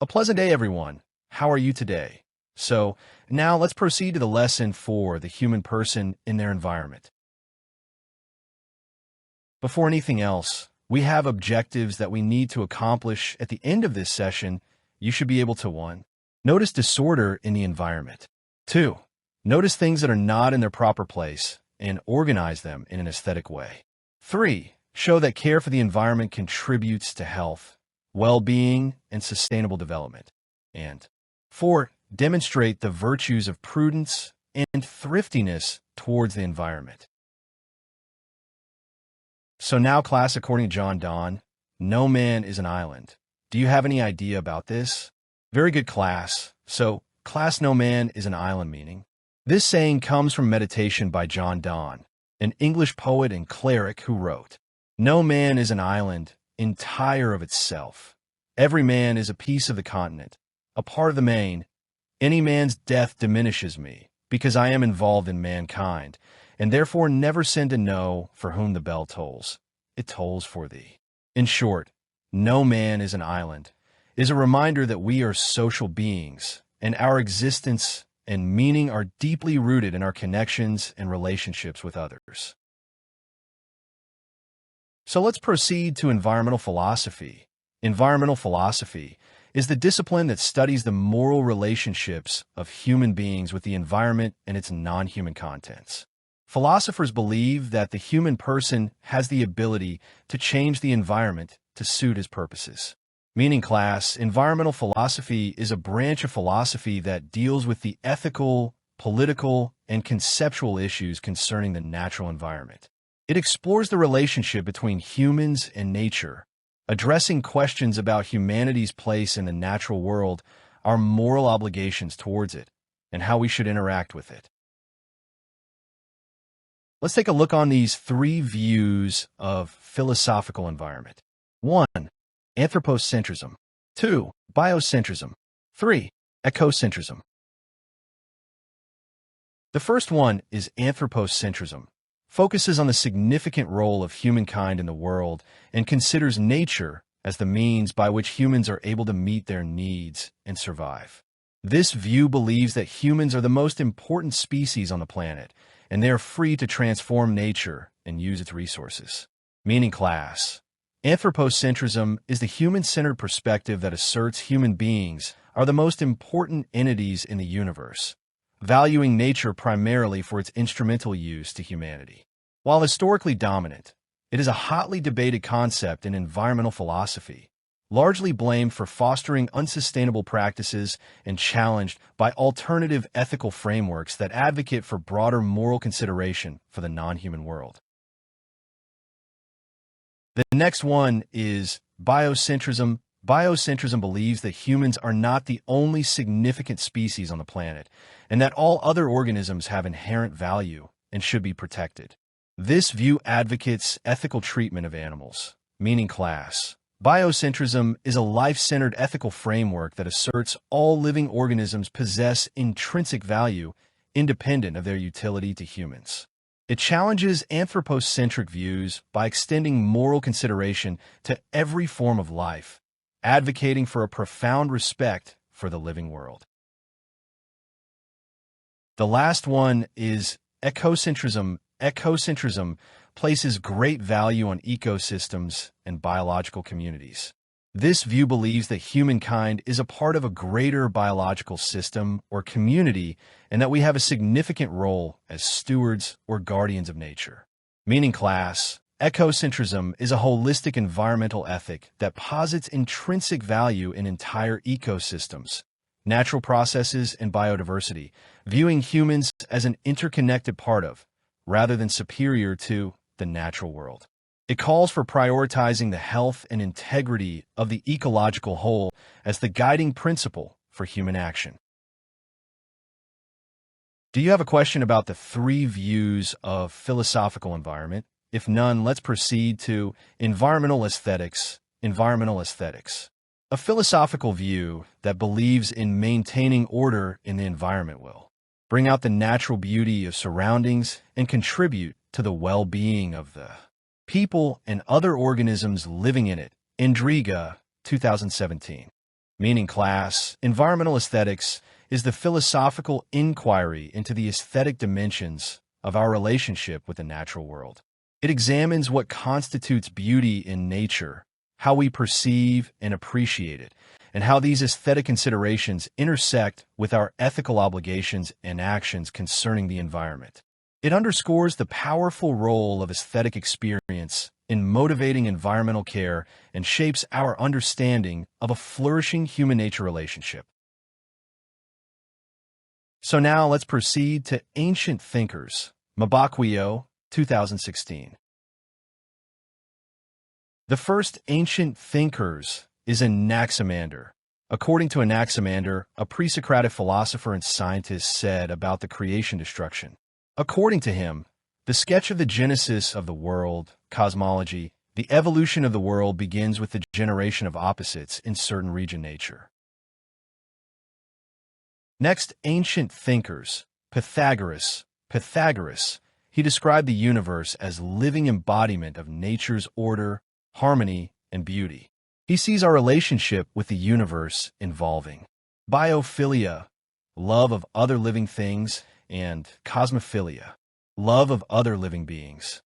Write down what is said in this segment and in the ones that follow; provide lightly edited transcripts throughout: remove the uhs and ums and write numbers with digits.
pleasant day, everyone. How are you today? So, now let's proceed to the lesson for the human person in their environment. Before anything else, we have objectives that we need to accomplish at the end of this session. You should be able to 1. Notice disorder in the environment. 2. Notice things that are not in their proper place and organize them in an aesthetic way. 3. Show that care for the environment contributes to health, well-being, and sustainable development. And 4. Demonstrate the virtues of prudence and thriftiness towards the environment. So now, class, according to John Donne, no man is an island. Do you have any idea about this? Very good, class. So, class, no man is an island meaning. This saying comes from Meditation by John Donne, an English poet and cleric who wrote, "No man is an island, entire of itself. Every man is a piece of the continent, a part of the main. Any man's death diminishes me, because I am involved in mankind, and therefore never send to know for whom the bell tolls. It tolls for thee." In short, no man is an island is a reminder that we are social beings, and our existence and meaning are deeply rooted in our connections and relationships with others. So let's proceed to environmental philosophy. Environmental philosophy is the discipline that studies the moral relationships of human beings with the environment and its non-human contents. Philosophers believe that the human person has the ability to change the environment to suit his purposes. Meaning, class, environmental philosophy is a branch of philosophy that deals with the ethical, political, and conceptual issues concerning the natural environment. It explores the relationship between humans and nature, addressing questions about humanity's place in the natural world, our moral obligations towards it, and how we should interact with it. Let's take a look on these 3 views of philosophical environment. 1. Anthropocentrism. 2. Biocentrism. 3. Ecocentrism. The first one is anthropocentrism. Focuses on the significant role of humankind in the world and considers nature as the means by which humans are able to meet their needs and survive. This view believes that humans are the most important species on the planet, and they are free to transform nature and use its resources. Meaning, class, anthropocentrism is the human-centered perspective that asserts human beings are the most important entities in the universe, valuing nature primarily for its instrumental use to humanity. While historically dominant, it is a hotly debated concept in environmental philosophy, largely blamed for fostering unsustainable practices and challenged by alternative ethical frameworks that advocate for broader moral consideration for the non-human world. The next one is biocentrism. Biocentrism believes that humans are not the only significant species on the planet, and that all other organisms have inherent value and should be protected. This view advocates ethical treatment of animals, meaning, class, biocentrism is a life-centered ethical framework that asserts all living organisms possess intrinsic value independent of their utility to humans. It challenges anthropocentric views by extending moral consideration to every form of life, advocating for a profound respect for the living world. The last one is ecocentrism. Ecocentrism places great value on ecosystems and biological communities. This view believes that humankind is a part of a greater biological system or community and that we have a significant role as stewards or guardians of nature. Meaning, class, ecocentrism is a holistic environmental ethic that posits intrinsic value in entire ecosystems, natural processes, and biodiversity, viewing humans as an interconnected part of, rather than superior to, the natural world. It calls for prioritizing the health and integrity of the ecological whole as the guiding principle for human action. Do you have a question about the 3 views of philosophical environment? If none, let's proceed to environmental aesthetics. Environmental aesthetics, a philosophical view that believes in maintaining order in the environment will bring out the natural beauty of surroundings and contribute to the well-being of the people and other organisms living in it. Indriga, 2017. Meaning class, environmental aesthetics is the philosophical inquiry into the aesthetic dimensions of our relationship with the natural world. It examines what constitutes beauty in nature, how we perceive and appreciate it, and how these aesthetic considerations intersect with our ethical obligations and actions concerning the environment. It underscores the powerful role of aesthetic experience in motivating environmental care and shapes our understanding of a flourishing human-nature relationship. So now let's proceed to ancient thinkers. Mabakio, 2016. The first ancient thinkers is Anaximander. According to Anaximander, a pre-Socratic philosopher and scientist said about the creation-destruction. According to him, the sketch of the genesis of the world, cosmology, the evolution of the world begins with the generation of opposites in certain region nature. Next, ancient thinkers. Pythagoras. Pythagoras, he described the universe as living embodiment of nature's order, harmony, and beauty. He sees our relationship with the universe involving biophilia, love of other living things, and cosmophilia, love of other living beings.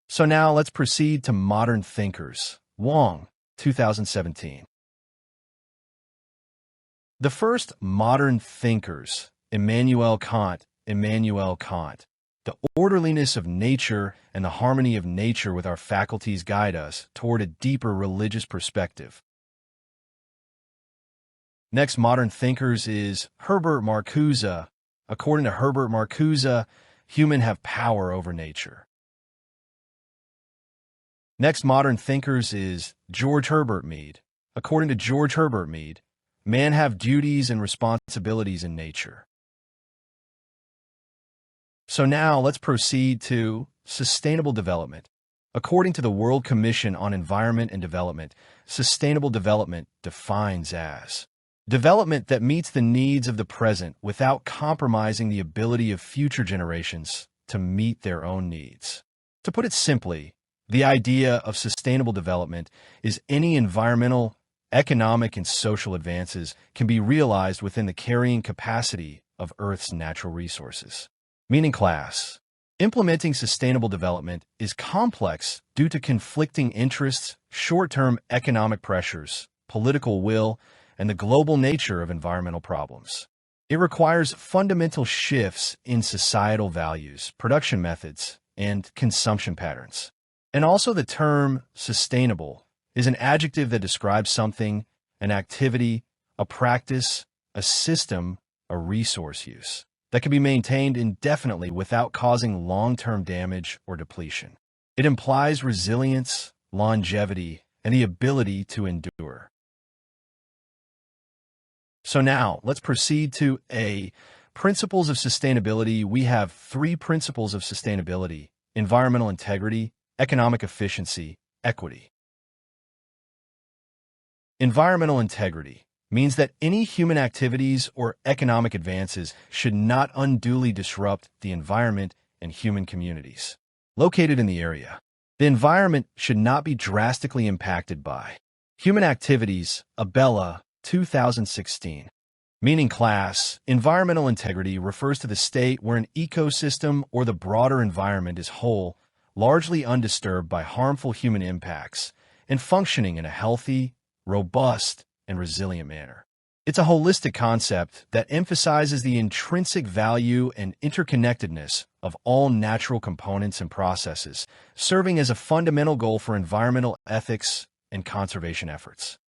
So now let's proceed to modern thinkers. Wang, 2017. The first modern thinkers, Immanuel Kant. Immanuel Kant. The orderliness of nature and the harmony of nature with our faculties guide us toward a deeper religious perspective. Next modern thinkers is Herbert Marcuse. According to Herbert Marcuse, humans have power over nature. Next modern thinkers is George Herbert Mead. According to George Herbert Mead, man have duties and responsibilities in nature. So now let's proceed to sustainable development. According to the World Commission on Environment and Development, sustainable development defines as development that meets the needs of the present without compromising the ability of future generations to meet their own needs. To put it simply, the idea of sustainable development is any environmental, economic, and social advances can be realized within the carrying capacity of Earth's natural resources. Meaning class. Implementing sustainable development is complex due to conflicting interests, short-term economic pressures, political will, and the global nature of environmental problems. It requires fundamental shifts in societal values, production methods, and consumption patterns. And also the term sustainable is an adjective that describes something, an activity, a practice, a system, a resource use that can be maintained indefinitely without causing long-term damage or depletion. It implies resilience, longevity, and the ability to endure. So now, let's proceed to A. Principles of sustainability. We have 3 principles of sustainability: environmental integrity, economic efficiency, equity. Environmental integrity means that any human activities or economic advances should not unduly disrupt the environment and human communities located in the area. The environment should not be drastically impacted by human activities. Abella, 2016. Meaning class, environmental integrity refers to the state where an ecosystem or the broader environment is whole, largely undisturbed by harmful human impacts, and functioning in a healthy, robust, and resilient manner. It's a holistic concept that emphasizes the intrinsic value and interconnectedness of all natural components and processes, serving as a fundamental goal for environmental ethics and conservation efforts.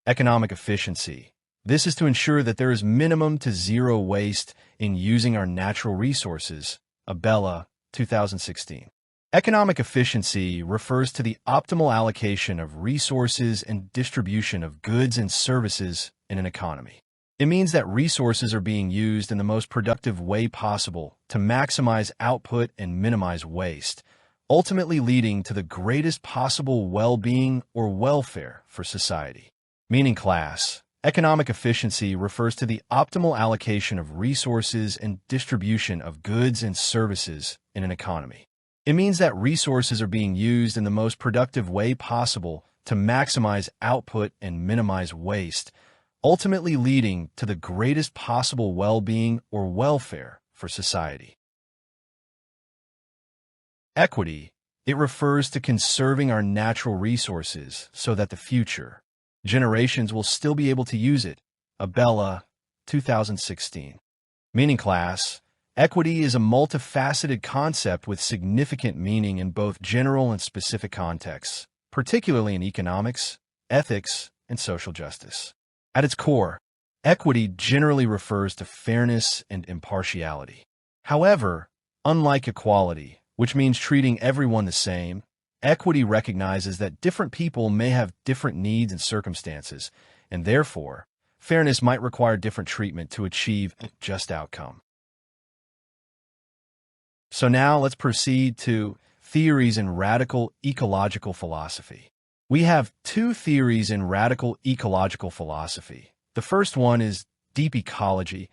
Economic efficiency. This is to ensure that there is minimum to zero waste in using our natural resources. Abella, 2016. Economic efficiency refers to the optimal allocation of resources and distribution of goods and services in an economy. It means that resources are being used in the most productive way possible to maximize output and minimize waste, ultimately leading to the greatest possible well-being or welfare for society. Meaning class. Economic efficiency refers to the optimal allocation of resources and distribution of goods and services in an economy. It means that resources are being used in the most productive way possible to maximize output and minimize waste, ultimately leading to the greatest possible well-being or welfare for society. Equity. It refers to conserving our natural resources so that the future generations will still be able to use it. Abella, 2016. Meaning class. Equity is a multifaceted concept with significant meaning in both general and specific contexts, particularly in economics, ethics, and social justice. At its core, equity generally refers to fairness and impartiality. However, unlike equality, which means treating everyone the same, equity recognizes that different people may have different needs and circumstances, and therefore, fairness might require different treatment to achieve a just outcome. So now let's proceed to theories in radical ecological philosophy. We have two theories in radical ecological philosophy. The first one is deep ecology.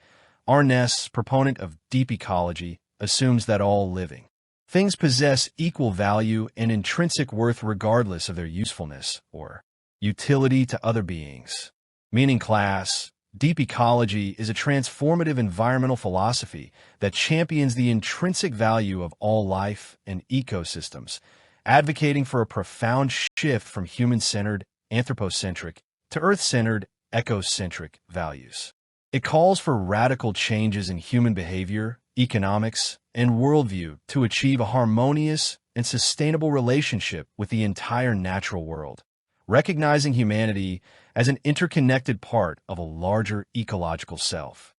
Arness, proponent of deep ecology, assumes that all living things possess equal value and intrinsic worth regardless of their usefulness or utility to other beings. Meaning class. Deep ecology is a transformative environmental philosophy that champions the intrinsic value of all life and ecosystems, advocating for a profound shift from human-centered, anthropocentric, to earth-centered, ecocentric values. It calls for radical changes in human behavior, economics, and worldview to achieve a harmonious and sustainable relationship with the entire natural world, recognizing humanity as an interconnected part of a larger ecological self.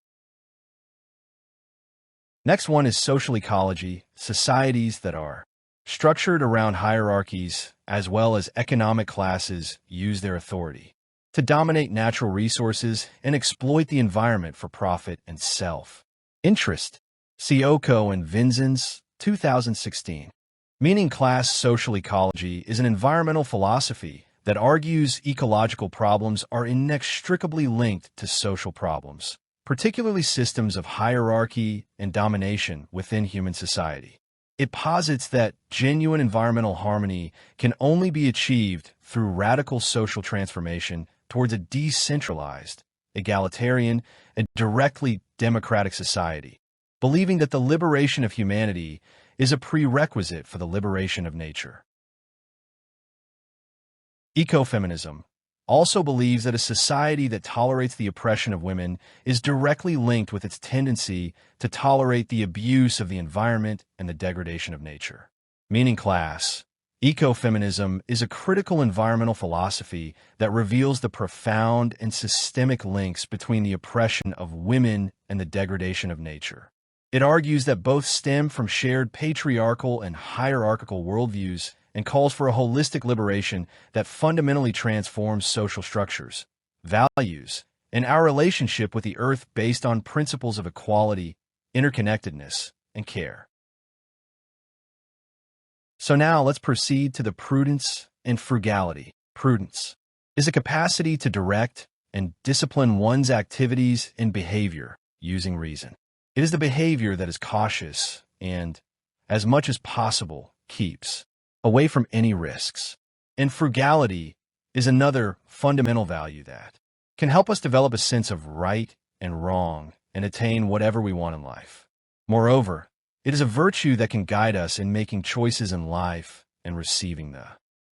Next one is social ecology, societies that are structured around hierarchies as well as economic classes use their authority to dominate natural resources and exploit the environment for profit and self-interest. Sioko and Vinzens, 2016. Meaning class social ecology is an environmental philosophy that argues ecological problems are inextricably linked to social problems, particularly systems of hierarchy and domination within human society. It posits that genuine environmental harmony can only be achieved through radical social transformation towards a decentralized, egalitarian, and directly democratic society, believing that the liberation of humanity is a prerequisite for the liberation of nature. Ecofeminism also believes that a society that tolerates the oppression of women is directly linked with its tendency to tolerate the abuse of the environment and the degradation of nature. Meaning class. Ecofeminism is a critical environmental philosophy that reveals the profound and systemic links between the oppression of women and the degradation of nature. It argues that both stem from shared patriarchal and hierarchical worldviews and calls for a holistic liberation that fundamentally transforms social structures, values, and our relationship with the earth based on principles of equality, interconnectedness, and care. So now let's proceed to the prudence and frugality. Prudence is a capacity to direct and discipline one's activities and behavior using reason. It is the behavior that is cautious and, as much as possible, keeps away from any risks. And frugality is another fundamental value that can help us develop a sense of right and wrong and attain whatever we want in life. Moreover, it is a virtue that can guide us in making choices in life and receiving the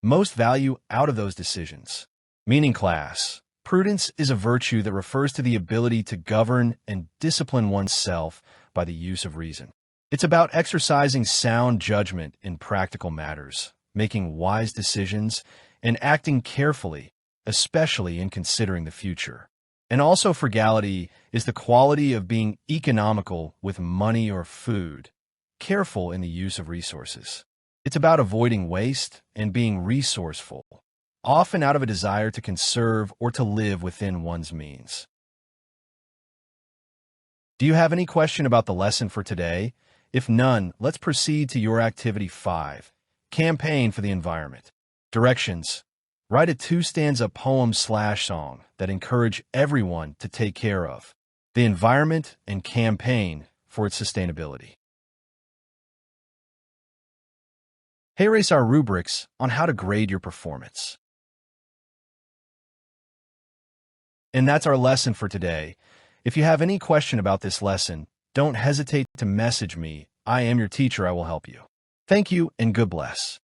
most value out of those decisions. Meaning class. Prudence is a virtue that refers to the ability to govern and discipline oneself by the use of reason. It's about exercising sound judgment in practical matters, making wise decisions, and acting carefully, especially in considering the future. And also frugality is the quality of being economical with money or food, careful in the use of resources. It's about avoiding waste and being resourceful, often out of a desire to conserve or to live within one's means. Do you have any question about the lesson for today? If none, let's proceed to your activity 5, campaign for the environment. Directions. Write a 2-stanza poem/song that encourage everyone to take care of the environment and campaign for its sustainability. Here is our rubrics on how to grade your performance. And that's our lesson for today. If you have any question about this lesson, don't hesitate to message me. I am your teacher. I will help you. Thank you and God bless.